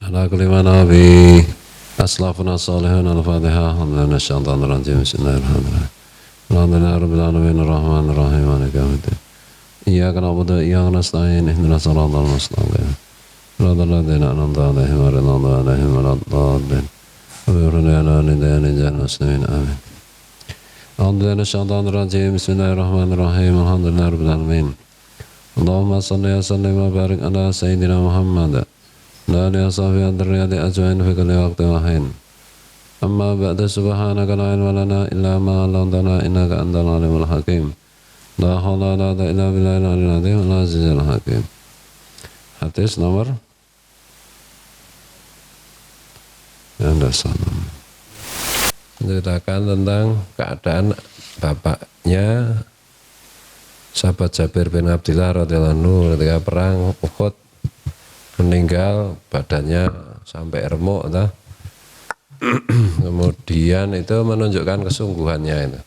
على كل ما نبي أسلافنا الصالحون الفاتحة الحمد لله من الشيطان الرجيم بسم الله الرحمن الرحيم الحمد لله رب العالمين الرحمن الرحيم مالك يوم الدين إياك نعبد وإياك نستعين اهدنا الصراط المستقيم صراط الذين أنعمت عليهم غير المغضوب عليهم ولا الضالين وبارك لنا والدينا جل المسلمين آمين الحمد لله من الشيطان الرجيم بسم الله الرحمن الرحيم الحمد لله رب العالمين اللهم صل وسلم وبارك على سيدنا محمد لا لأصحابه الدريات أجمعين في كل وقت وحين أما بعد سبحانك لا علم لنا إلا ما علمتنا إنك أنت العليم الحكيم لا حول ولا قوة إلا بالله العلي العظيم العزيز الحكيم. Hadis nomor yang dasar menceritakan tentang keadaan bapaknya sahabat Jabir bin Abdillah radhiyallahu anhu ketika perang Uhud, meninggal badannya sampai remuk kemudian itu menunjukkan kesungguhannya itu.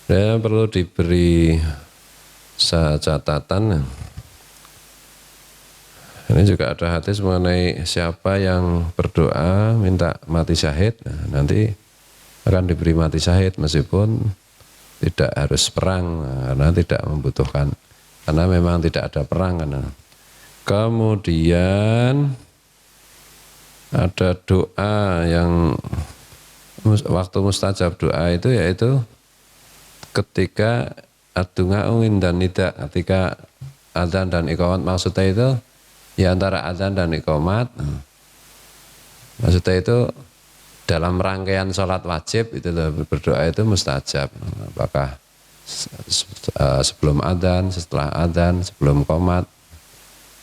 Dan perlu diberi catatan, ini juga ada hadis mengenai siapa yang berdoa minta mati syahid, nanti akan diberi mati syahid meskipun tidak harus perang, karena tidak membutuhkan, karena memang tidak ada perang. Kemudian ada doa yang waktu mustajab doa itu, yaitu ketika adunga ungin dan nida, ketika adzan dan iqamat. Maksudnya itu ya antara adzan dan iqamat, maksudnya itu dalam rangkaian sholat wajib itu berdoa itu mustajab, apakah sebelum adzan, setelah adzan, sebelum qomat,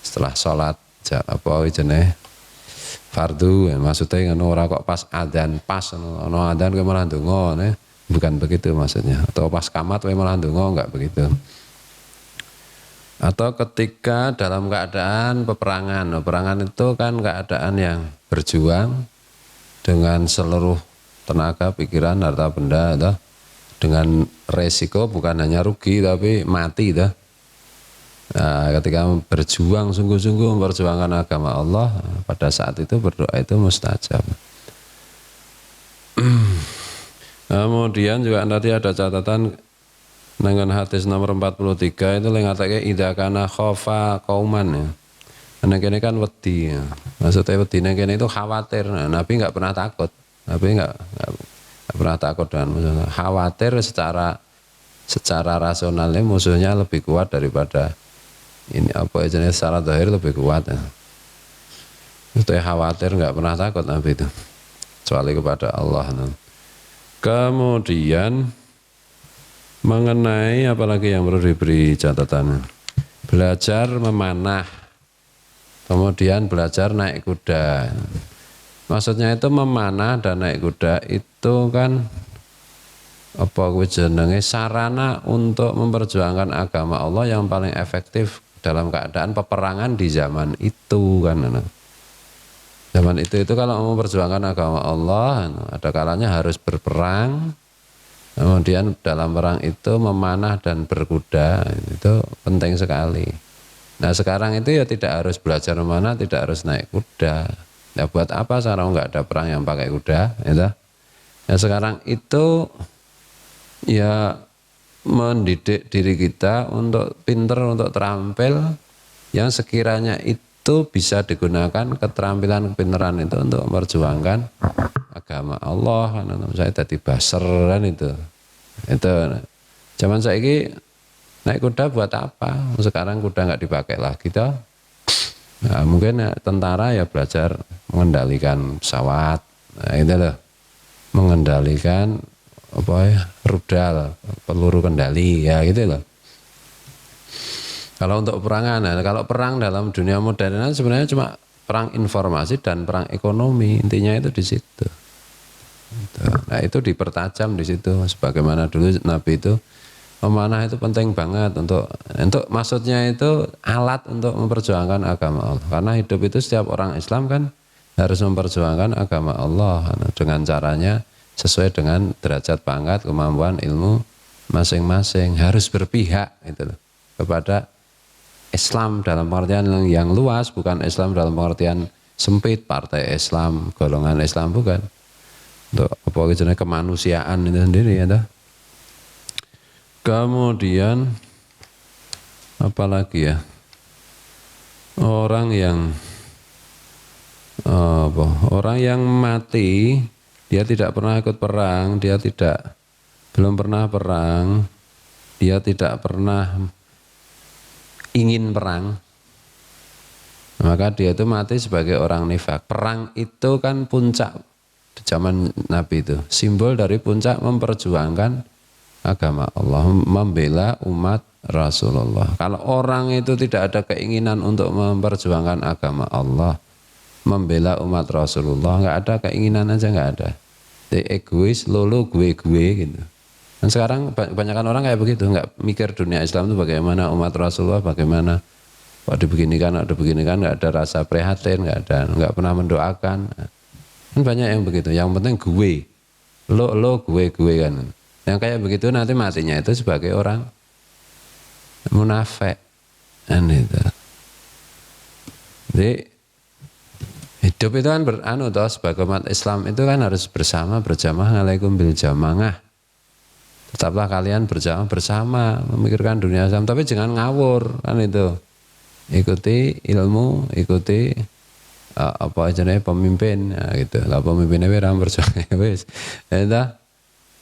setelah sholat apa jenenge fardu, ya, maksudnya ngono, ora kok pas adzan, pas ono adzan kowe malah ndonga, bukan begitu maksudnya, atau pas qamat kowe malah ndonga, enggak begitu. Atau ketika dalam keadaan peperangan itu kan keadaan yang berjuang dengan seluruh tenaga, pikiran, harta benda, dengan resiko bukan hanya rugi tapi mati. Nah, ketika berjuang sungguh-sungguh memperjuangkan agama Allah, pada saat itu berdoa itu mustajab. Kemudian juga nanti ada catatan dengan hadis nomor 43 itu mengatakan idza kana khofa qauman, ya. Karena kene kan wedi, ya. Maksudnya wedi nang kene itu khawatir. Nah, Nabi enggak pernah takut. Nabi enggak pernah takut dengan musuh. Khawatir secara rasionalnya musuhnya lebih kuat daripada ini, apa jenis secara zahir lebih kuat, ya. Itu khawatir, enggak pernah takut Nabi itu, kecuali kepada Allah. Kemudian mengenai apalagi yang perlu diberi catatan, belajar memanah, kemudian belajar naik kuda. Maksudnya itu memanah dan naik kuda itu kan apa jenenge sarana untuk memperjuangkan agama Allah yang paling efektif dalam keadaan peperangan di zaman itu kan. Zaman itu kalau mau memperjuangkan agama Allah, ada kalanya harus berperang. Kemudian dalam perang itu memanah dan berkuda, itu penting sekali. Nah sekarang itu ya tidak harus belajar memanah, tidak harus naik kuda. Ya buat apa sekarang nggak ada perang yang pakai kuda, ya? Nah sekarang itu ya mendidik diri kita untuk pinter, untuk terampil, yang sekiranya itu bisa digunakan keterampilan kepinteran itu untuk memperjuangkan agama Allah. Saya tadi baser kan itu zaman saiki naik kuda buat apa? Sekarang kuda nggak dipakai lagi toh. Nah, mungkin ya, tentara ya belajar mengendalikan pesawat, nah, itu loh, mengendalikan apa ya, rudal, peluru kendali, ya gitu loh. Kalau untuk perangan, nah, kalau perang dalam dunia modern sebenarnya cuma perang informasi dan perang ekonomi, intinya itu di situ. Nah itu dipertajam di situ, sebagaimana dulu Nabi itu memanah itu penting banget untuk maksudnya itu alat untuk memperjuangkan agama Allah. Karena hidup itu setiap orang Islam kan harus memperjuangkan agama Allah dengan caranya sesuai dengan derajat pangkat, kemampuan, ilmu masing-masing, harus berpihak gitu loh, kepada Islam dalam pengertian yang luas, bukan Islam dalam pengertian sempit, partai Islam, golongan Islam, bukan. Untuk apa jenis kemanusiaan itu sendiri ya toh. Kemudian apalagi ya, orang yang orang yang mati dia tidak pernah ikut perang, dia belum pernah perang, dia tidak pernah ingin perang, maka dia itu mati sebagai orang nifak. Perang itu kan puncak di zaman Nabi, itu simbol dari puncak memperjuangkan agama Allah, membela umat Rasulullah. Kalau orang itu tidak ada keinginan untuk memperjuangkan agama Allah, membela umat Rasulullah, nggak ada keinginan aja, nggak ada. Dia egois, lolo gue gitu. Dan sekarang kebanyakan orang kayak begitu, nggak mikir dunia Islam itu bagaimana, umat Rasulullah bagaimana. Kok dibeginikan, nggak ada rasa prihatin, nggak pernah mendoakan. Kan banyak yang begitu. Yang penting gue, lo gue kan. Yang kayak begitu nanti matinya itu sebagai orang munafik. Itu. Jadi hidup itu kan sebagai umat Islam itu kan harus bersama, berjamaah, alaikum bil jamaah. Tetaplah kalian berjamaah bersama memikirkan dunia Islam, tapi jangan ngawur kan itu. Ikuti ilmu, ikuti apa jenis pemimpin, ya gitu. Lah pemimpinnya orang berjuang wis. Eta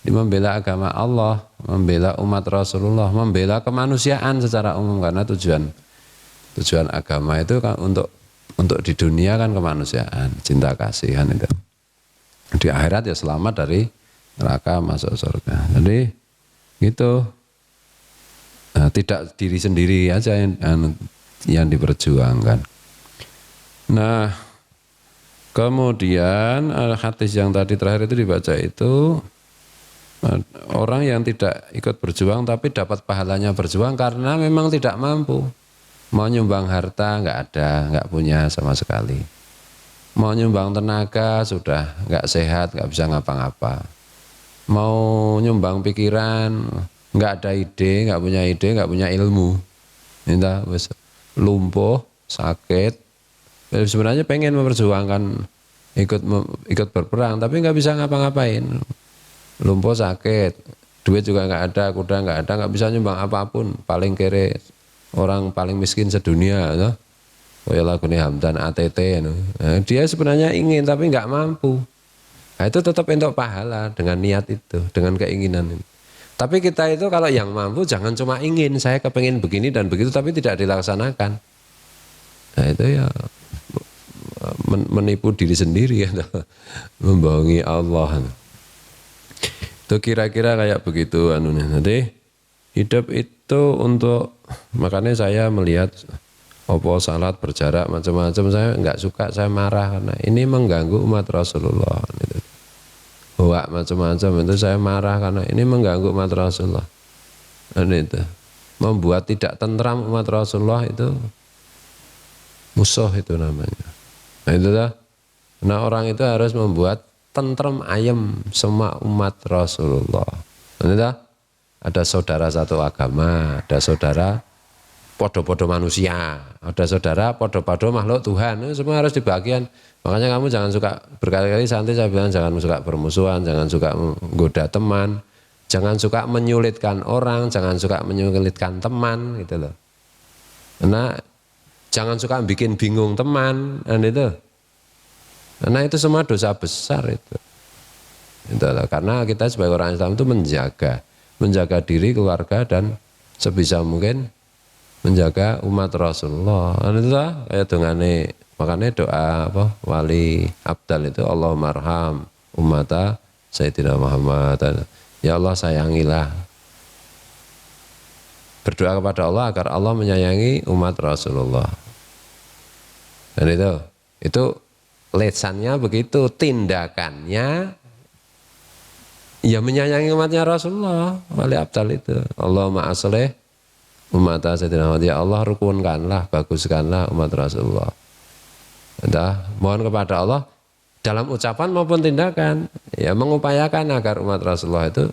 membela agama Allah, membela umat Rasulullah, membela kemanusiaan secara umum, karena tujuan agama itu kan untuk di dunia kan kemanusiaan, cinta kasih kan itu. Di akhirat ya selamat dari neraka, masuk surga. Jadi gitu. Nah, tidak diri sendiri aja yang diperjuangkan. Nah, kemudian hadis yang tadi terakhir itu dibaca itu, orang yang tidak ikut berjuang tapi dapat pahalanya berjuang karena memang tidak mampu. Mau nyumbang harta nggak punya sama sekali. Mau nyumbang tenaga sudah nggak sehat, nggak bisa ngapa-ngapa. Mau nyumbang pikiran nggak ada ide, nggak punya ilmu. Minta lumpuh, sakit. Sebenarnya pengen memperjuangkan ikut berperang tapi nggak bisa ngapa-ngapain. Lumpuh, sakit, duit juga nggak ada, kuda nggak ada, nggak bisa nyumbang apapun. Paling kere orang paling miskin sedunia, no? Kayak lagu Hamdan ATT, no? Nah, dia sebenarnya ingin tapi nggak mampu. Nah, itu tetap untuk pahala dengan niat itu, dengan keinginan ini. Tapi kita itu kalau yang mampu jangan cuma ingin, saya kepengen begini dan begitu tapi tidak dilaksanakan. Nah itu ya menipu diri sendiri ya, membohongi Allah. Itu kira-kira kayak begitu anunya. Nanti hidup itu untuk, makanya saya melihat opo salat berjarak macam-macam, saya nggak suka, saya marah karena ini mengganggu umat Rasulullah. Hoak macam-macam itu saya marah karena ini mengganggu umat Rasulullah. Dan itu membuat tidak tentram umat Rasulullah, itu musuh itu namanya. Nah itu dah. Nah orang itu harus membuat tentram ayem semua umat Rasulullah. Nah itu dah. Ada saudara satu agama, ada saudara podo-podo manusia, ada saudara podo-podo makhluk Tuhan. Itu semua harus dibagian. Makanya kamu jangan suka, berkali-kali Santi saya bilang jangan suka bermusuhan, jangan suka menggoda teman, jangan suka menyulitkan orang, jangan suka menyulitkan teman gitu loh. Karena jangan suka bikin bingung teman, dan itu. Karena itu semua dosa besar itu. Itu loh. Karena kita sebagai orang Islam itu menjaga diri, keluarga, dan sebisa mungkin menjaga umat Rasulullah. Dan itu lah kayak dongane. Makanya doa wali abdal itu Allahumma arham ummata Sayyidina Muhammad. Ya Allah sayangilah. Berdoa kepada Allah agar Allah menyayangi umat Rasulullah. Dan itu lesannya begitu, tindakannya ya menyayangi umatnya Rasulullah, wali abdal itu. Allahumma aslih ummata Sayyidina Muhammad. Ya Allah rukunkanlah, baguskanlah umat Rasulullah. Mohon kepada Allah dalam ucapan maupun tindakan, ya mengupayakan agar umat Rasulullah itu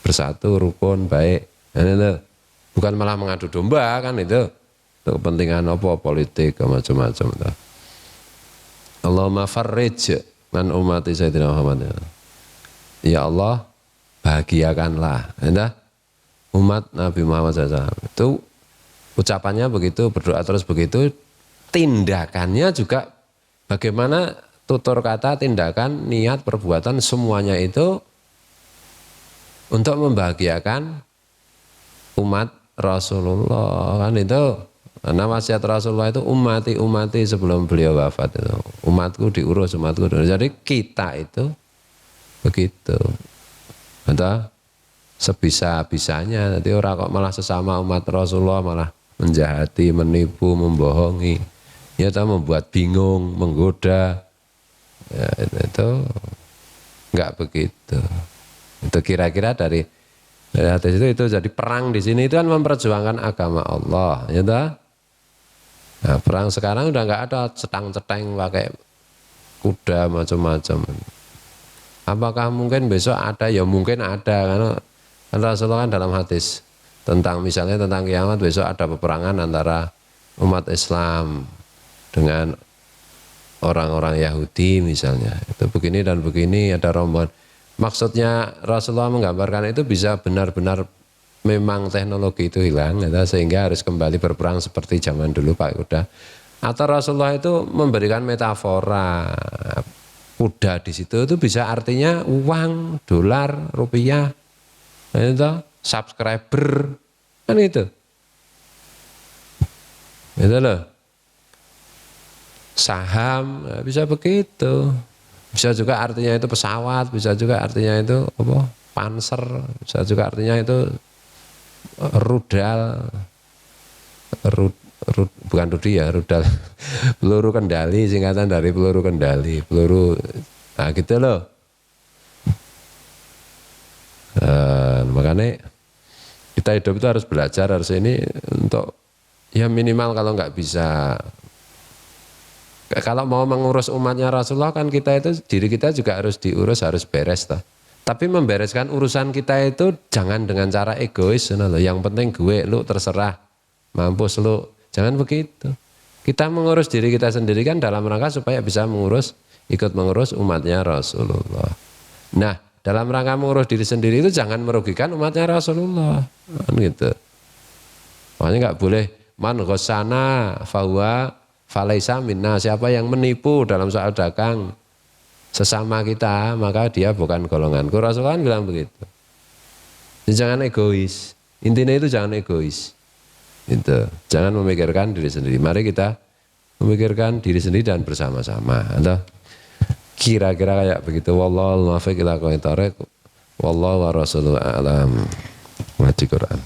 bersatu, rukun, baik. Dan itu bukan malah mengadu domba kan itu kepentingan apa politik macam-macam itu. Allahumma farrij an ummati Sayyidina Muhammad. Ya Allah, bahagiakanlah umat Nabi Muhammad SAW. Itu ucapannya begitu, berdoa terus begitu, tindakannya juga bagaimana tutur kata, tindakan, niat, perbuatan semuanya itu untuk membahagiakan umat Rasulullah kan itu. Karena wasiat Rasulullah itu umati sebelum beliau wafat itu. Umatku diurus. Jadi kita itu begitu. Entah sebisa-bisanya. Nanti orang kok malah sesama umat Rasulullah malah menjahati, menipu, membohongi. Ya itu membuat bingung, menggoda. Ya, itu enggak begitu. Itu kira-kira dari hadis itu jadi perang di sini itu kan memperjuangkan agama Allah, ya toh? Nah, perang sekarang udah nggak ada cetang-ceteng pakai kuda macam-macam. Apakah mungkin besok ada? Ya mungkin ada karena Rasulullah kan dalam hadis tentang misalnya tentang kiamat besok ada peperangan antara umat Islam dengan orang-orang Yahudi misalnya. Itu begini dan begini ada rombongan. Maksudnya Rasulullah menggambarkan itu bisa benar-benar memang teknologi itu hilang sehingga harus kembali berperang seperti zaman dulu Pak kuda. Atau Rasulullah itu memberikan metafora kuda di situ itu bisa artinya uang, dolar, rupiah, itu subscriber kan itu loh. Saham bisa begitu. Bisa juga artinya itu pesawat, bisa juga artinya itu apa? Panser, bisa juga artinya itu rudal, bukan rudi ya, rudal, peluru kendali, singkatan dari peluru kendali, peluru, nah gitu loh. Makanya kita hidup itu harus belajar, harus ini untuk ya minimal kalau nggak bisa. Kalau mau mengurus umatnya Rasulullah kan kita itu diri kita juga harus diurus, harus beres toh. Tapi membereskan urusan kita itu jangan dengan cara egois, loh. Yang penting gue, lu terserah, mampus lu, jangan begitu. Kita mengurus diri kita sendiri kan dalam rangka supaya bisa ikut mengurus umatnya Rasulullah. Nah, dalam rangka mengurus diri sendiri itu jangan merugikan umatnya Rasulullah, kan gitu. Makanya nggak boleh man ghassana fahuwa falaisa minna, siapa yang menipu dalam soal dagang sesama kita maka dia bukan golonganku. Rasulullah kan bilang begitu. Jangan egois. Intinya itu jangan egois. Itu. Jangan memikirkan diri sendiri. Mari kita memikirkan diri sendiri dan bersama-sama. Atau kira-kira kayak begitu. Wallahul muwaffiq ila aqwamit thoriq. Wallahu wa rasuluhu a'lam. Ngaji Quran.